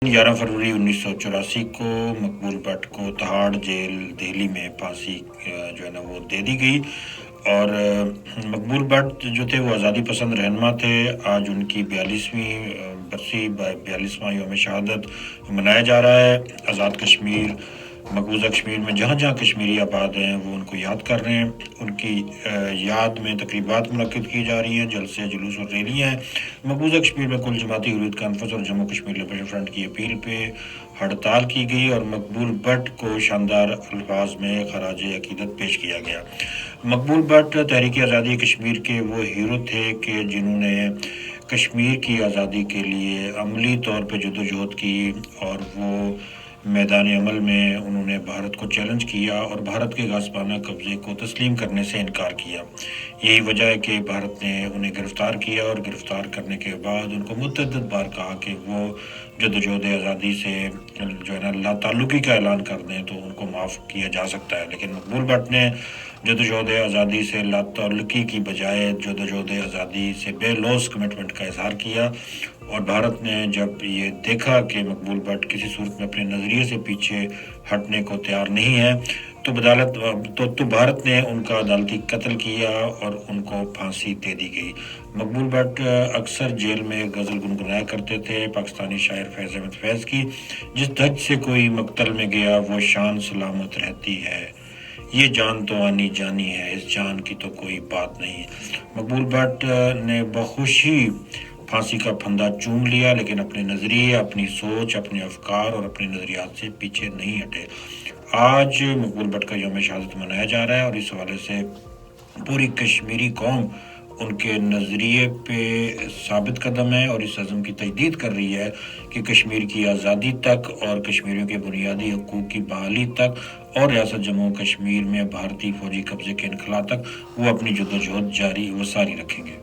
11 फरवरी 1984 को मकबूल भट्ट को तिहाड़ जेल दिल्ली में फांसी जो है ना वो दे दी गई। और मकबूल भट्ट जो थे वो आज़ादी पसंद रहनुमा थे। आज उनकी 42वां यौम शहादत मनाया जा रहा है। आज़ाद कश्मीर, मकबूजा कश्मीर में जहाँ जहाँ कश्मीरी आबाद हैं वो उनको याद कर रहे हैं। उनकी याद में तकरीबात मुनक्किद की जा रही हैं, जलसे, जुलूस और रैलियाँ हैं। मकबूजा कश्मीर में कुल जमाती हुर्रियत कॉन्फ्रेंस और जम्मू कश्मीर लिबरेशन फ्रंट की अपील पे हड़ताल की गई और मकबूल भट्ट को शानदार अल्फाज में खराज अकीदत पेश किया गया। मकबूल भट्ट तहरीक आज़ादी कश्मीर के वो हीरो थे कि जिन्होंने कश्मीर की आज़ादी के लिए अमली तौर पे जदोजहद की और वो मैदान अमल में उन्होंने भारत को चैलेंज किया और भारत के गासबाना कब्ज़े को तस्लीम करने से इनकार किया। यही वजह है कि भारत ने उन्हें गिरफ़्तार किया और गिरफ़्तार करने के बाद उनको मुतअद्दिद बार कहा कि वो जदोजहद आज़ादी से जो है ना लाताल्लुकी का ऐलान कर दें तो उनको माफ़ किया जा सकता है। लेकिन मकबूल भट्ट ने जदोजहद आज़ादी से लाताल्लुकी की बजाय जदोजहद आज़ादी से बेलौस कमिटमेंट का इजहार किया। और भारत ने जब ये देखा कि मकबूल भट्ट किसी सूरत में अपने नज़रिए से पीछे हटने को तैयार नहीं है तो भारत ने उनका अदालती कत्ल किया और उनको फांसी दे दी गई। मकबूल भट्ट अक्सर जेल में गज़ल गुनगुनाया करते थे पाकिस्तानी शायर फैज़ अहमद फैज़ की, जिस धज से कोई मक्तल में गया वो शान सलामत रहती है, ये जान तो आनी जानी है, इस जान की तो कोई बात नहीं। मकबूल भट्ट ने बखुशी फांसी का फंदा चूम लिया, लेकिन अपने नज़रिए, अपनी सोच, अपने अफकार और अपने नज़रियात से पीछे नहीं हटे। आज मकबूल भट्ट का यौम शहादत मनाया जा रहा है और इस हवाले से पूरी कश्मीरी कौम उनके नज़रिए पे साबित कदम है और इस अज़म की तजदीद कर रही है कि कश्मीर की आज़ादी तक और कश्मीरियों के बुनियादी हकूक़ की बहाली तक और रियासत जम्मू कश्मीर में भारतीय फ़ौजी कब्ज़े के इनखला तक वो अपनी जद्दोजहद जारी व सारी रखेंगे।